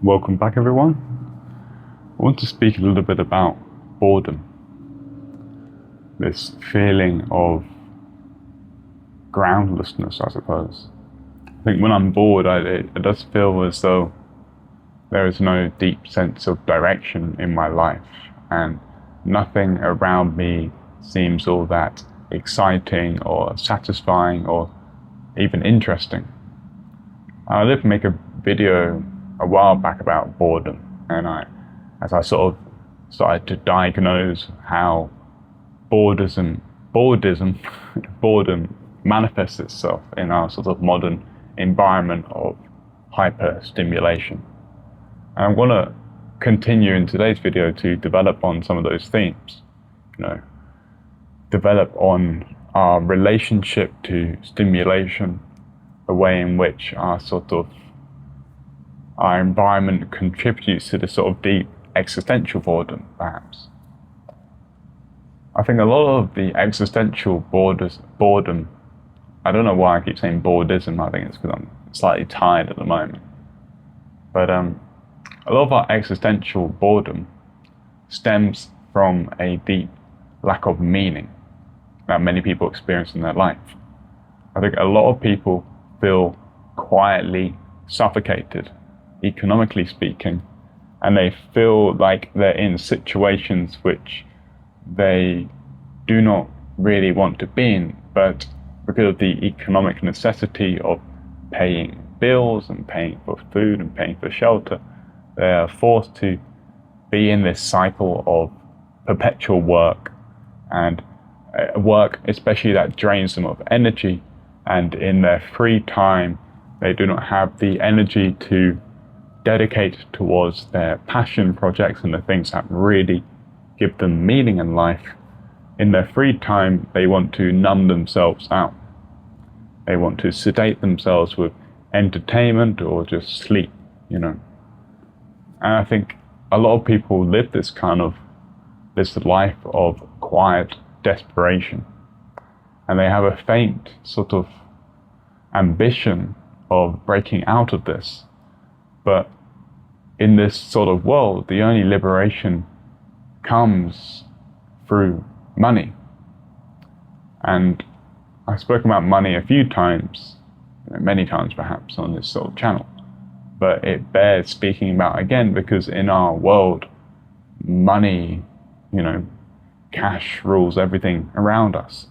Welcome back, everyone. I want to speak a little bit about boredom. This feeling of groundlessness, I suppose. I think when I'm bored, it does feel as though there is no deep sense of direction in my life, and nothing around me seems all that exciting or satisfying or even interesting. I did make a video a while back about boredom, and as I sort of started to diagnose how boredom manifests itself in our sort of modern environment of hyperstimulation. And I'm going to continue in today's video to develop on some of those themes, develop on our relationship to stimulation, the way in which our environment contributes to this sort of deep existential boredom, perhaps. I think a lot of the existential boredom, I don't know why I keep saying boredism, I think it's because I'm slightly tired at the moment. But a lot of our existential boredom stems from a deep lack of meaning that many people experience in their life. I think a lot of people feel quietly suffocated, economically speaking, and they feel like they're in situations which they do not really want to be in, but because of the economic necessity of paying bills and paying for food and paying for shelter, they are forced to be in this cycle of perpetual work, and work especially that drains them of energy, and in their free time they do not have the energy to dedicate towards their passion projects and the things that really give them meaning in life. In their free time, they want to numb themselves out. They want to sedate themselves with entertainment or just sleep, And I think a lot of people live this life of quiet desperation. And they have a faint sort of ambition of breaking out of this. But in this sort of world, the only liberation comes through money. And I've spoken about money a few times, many times perhaps, on this sort of channel. But it bears speaking about again, because in our world, money, cash rules everything around us,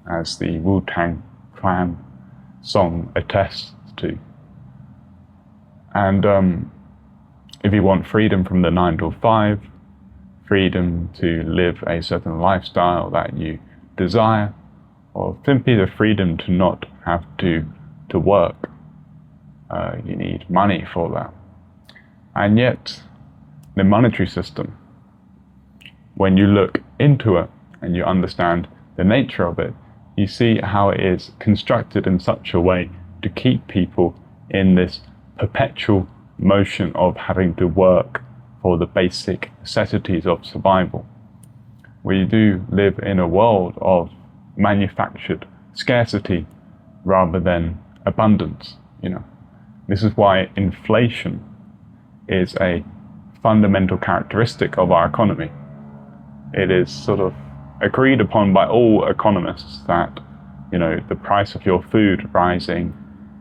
as the Wu-Tang Clan song attests to. And if you want freedom from the 9 to 5, freedom to live a certain lifestyle that you desire, or simply the freedom to not have to work, you need money for that. And yet, the monetary system, when you look into it and you understand the nature of it, you see how it is constructed in such a way to keep people in this perpetual motion of having to work for the basic necessities of survival. We do live in a world of manufactured scarcity rather than abundance. This is why inflation is a fundamental characteristic of our economy. It is sort of agreed upon by all economists that, the price of your food rising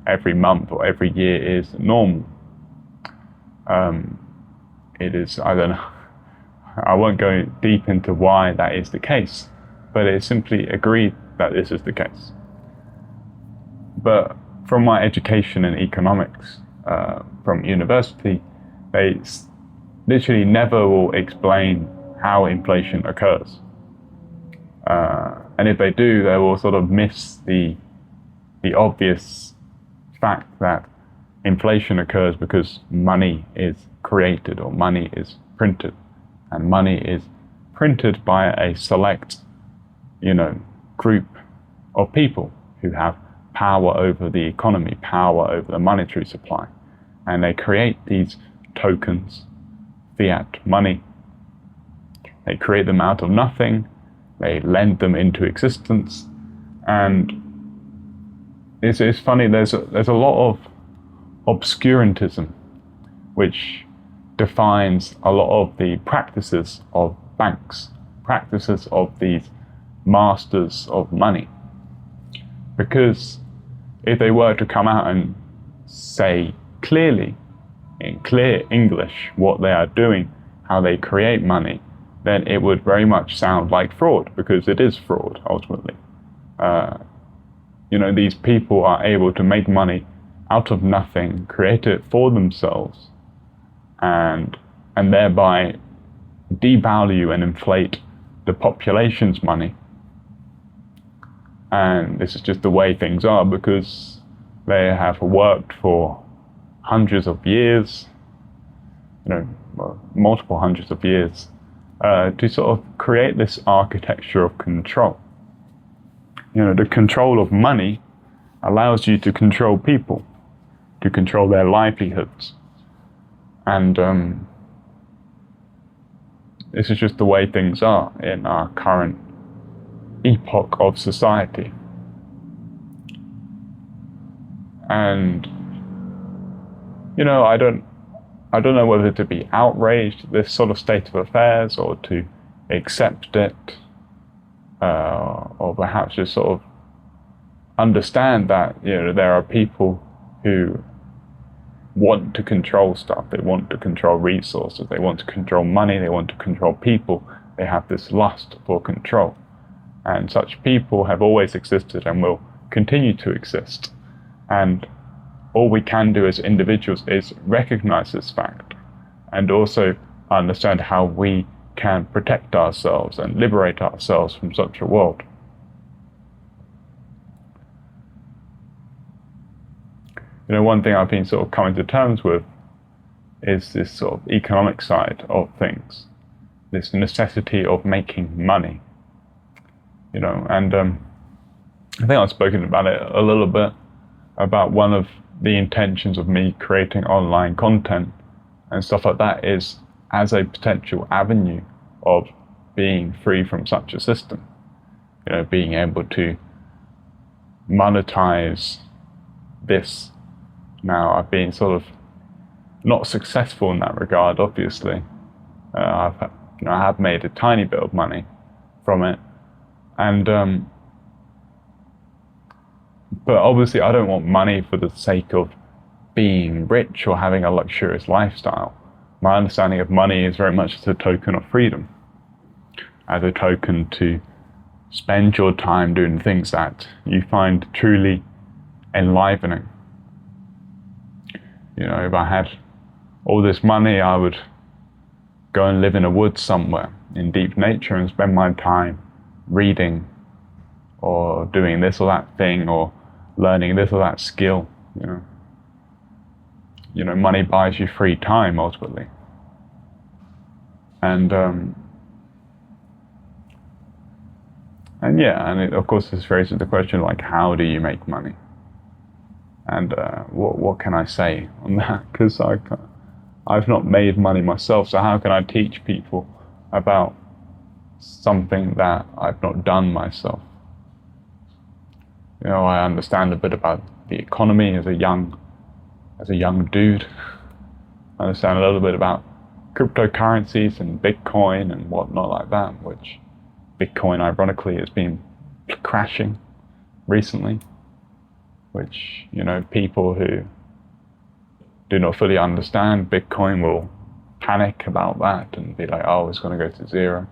every month or every year is normal. It is, I don't know, I won't go deep into why that is the case, but it's simply agreed that this is the case. But from my education in economics, from university, they literally never will explain how inflation occurs. And if they do, they will sort of miss the obvious fact that inflation occurs because money is created or money is printed, and money is printed by a select, group of people who have power over the economy, power over the monetary supply, and they create these tokens, fiat money. They create them out of nothing, they lend them into existence, and it's funny, there's a lot of obscurantism which defines a lot of the practices of banks, practices of these masters of money. Because if they were to come out and say clearly, in clear English, what they are doing, how they create money, then it would very much sound like fraud, because it is fraud ultimately. These people are able to make money out of nothing, create it for themselves, and thereby devalue and inflate the population's money. And this is just the way things are, because they have worked for hundreds of years, multiple hundreds of years, to sort of create this architecture of control. The control of money allows you to control people, to control their livelihoods. And this is just the way things are in our current epoch of society. And I don't know whether to be outraged at this sort of state of affairs, or to accept it, or perhaps just sort of understand that there are people who want to control stuff. They want to control resources, they want to control money, they want to control people. They have this lust for control, and such people have always existed and will continue to exist. And all we can do as individuals is recognize this fact, and also understand how we can protect ourselves and liberate ourselves from such a world. One thing I've been sort of coming to terms with is this sort of economic side of things, this necessity of making money. And I think I've spoken about it a little bit, about one of the intentions of me creating online content and stuff like that is as a potential avenue of being free from such a system. Being able to monetize this. Now, I've been sort of not successful in that regard, obviously. I have made a tiny bit of money from it, and but obviously I don't want money for the sake of being rich or having a luxurious lifestyle. My understanding of money is very much as a token of freedom, as a token to spend your time doing things that you find truly enlivening. If I had all this money, I would go and live in a woods somewhere in deep nature and spend my time reading or doing this or that thing or learning this or that skill. Money buys you free time ultimately. And of course this raises the question, like, how do you make money? And what can I say on that? Because I've not made money myself, so how can I teach people about something that I've not done myself? I understand a bit about the economy as a young dude. I understand a little bit about cryptocurrencies and Bitcoin and whatnot like that, which Bitcoin ironically has been crashing recently, which, people who do not fully understand Bitcoin will panic about that and be like, oh, it's going to go to zero.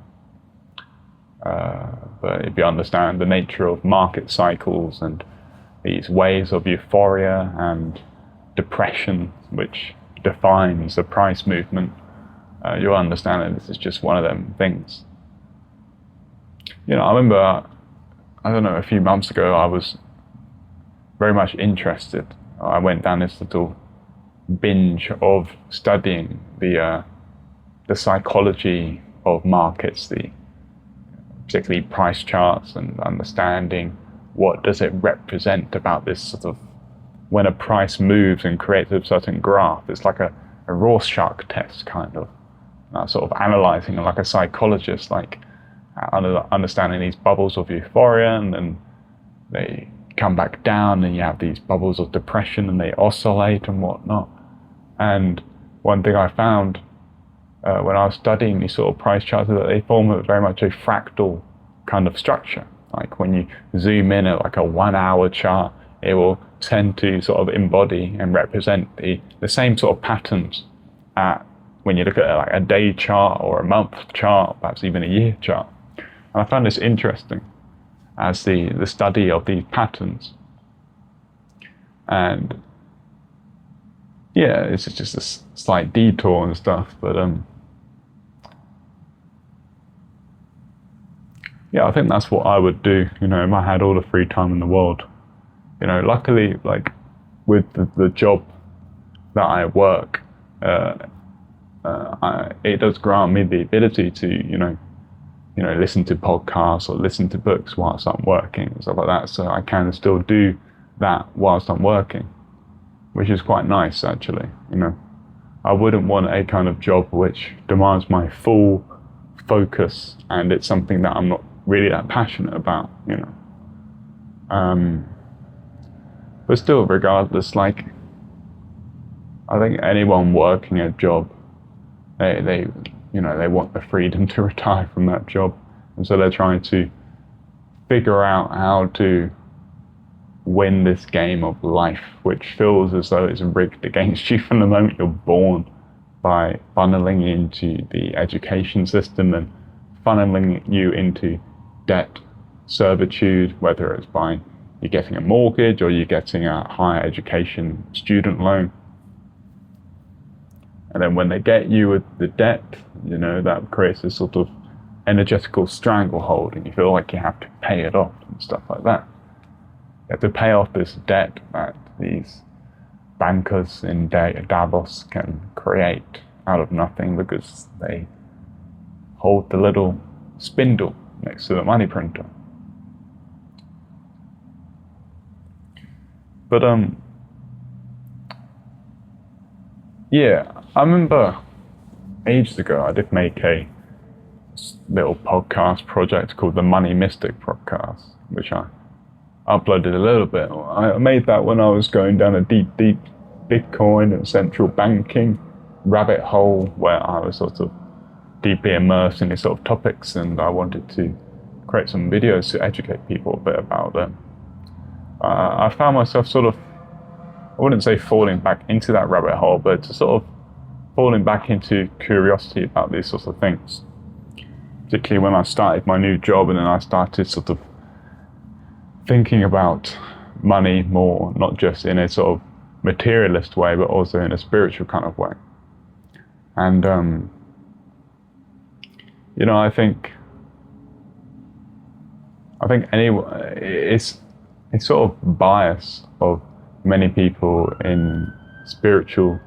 But if you understand the nature of market cycles and these waves of euphoria and depression, which defines the price movement, you'll understand that this is just one of them things. I remember, a few months ago, I was very much interested. I went down this little binge of studying the psychology of markets, particularly price charts, and understanding what does it represent about this sort of, when a price moves and creates a certain graph. It's like a Rorschach test, kind of. Sort of analyzing it like a psychologist, like understanding these bubbles of euphoria, and then they come back down, and you have these bubbles of depression, and they oscillate and whatnot. And one thing I found when I was studying these sort of price charts is that they form very much a fractal kind of structure. Like when you zoom in at like a 1 hour chart, it will tend to sort of embody and represent the same sort of patterns when you look at like a day chart or a month chart, perhaps even a year chart. And I found this interesting as the study of these patterns. And yeah, it's just a slight detour and stuff, but yeah, I think that's what I would do, you know, if I had all the free time in the world. You know, luckily, like with the job that I work, it does grant me the ability to, you know, listen to podcasts or listen to books whilst I'm working and stuff like that. So I can still do that whilst I'm working, which is quite nice, actually. You know, I wouldn't want a kind of job which demands my full focus and it's something that I'm not really that passionate about, you know. But still, regardless, like, I think anyone working a job, they want the freedom to retire from that job, and so they're trying to figure out how to win this game of life, which feels as though it's rigged against you from the moment you're born, by funneling into the education system and funneling you into debt servitude, whether it's by you're getting a mortgage or you're getting a higher education student loan. And then when they get you with the debt, you know, that creates this sort of energetical stranglehold, and you feel like you have to pay it off and stuff like that. You have to pay off this debt that these bankers in Davos can create out of nothing because they hold the little spindle next to the money printer. But yeah, I remember ages ago I did make a little podcast project called the Money Mystic Podcast, which I uploaded a little bit. I made that when I was going down a deep Bitcoin and central banking rabbit hole where I was sort of deeply immersed in these sort of topics, and I wanted to create some videos to educate people a bit about them. I found myself sort of, I wouldn't say falling back into that rabbit hole, but just sort of falling back into curiosity about these sorts of things. Particularly when I started my new job, and then I started sort of thinking about money more, not just in a sort of materialist way, but also in a spiritual kind of way. And you know, I think it's sort of bias of many people in spiritual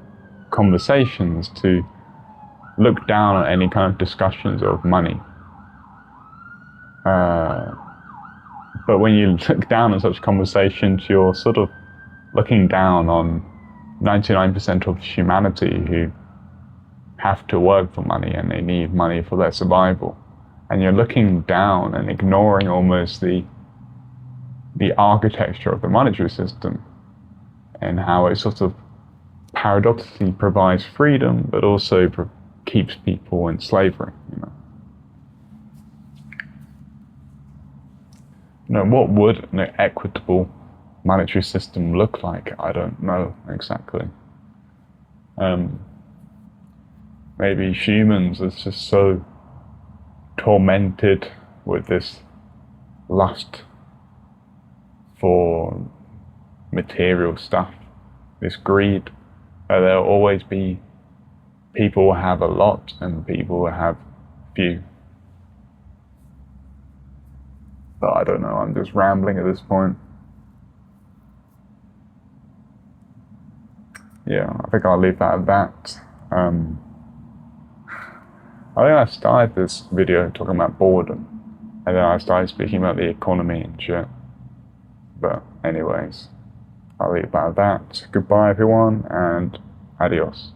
conversations to look down on any kind of discussions of money. But when you look down on such conversations, you're sort of looking down on 99% of humanity who have to work for money and they need money for their survival. And you're looking down and ignoring almost the architecture of the monetary system and how it sort of paradoxically provides freedom, but also keeps people in slavery. You know, what would an equitable monetary system look like? I don't know exactly. Maybe humans are just so tormented with this lust for material stuff, this greed. There'll always be people who have a lot and people who have few. But I don't know, I'm just rambling at this point. Yeah, I think I'll leave that at that. I think I started this video talking about boredom, and then I started speaking about the economy and shit. But anyways, I'll leave it at that. Goodbye everyone, and adios.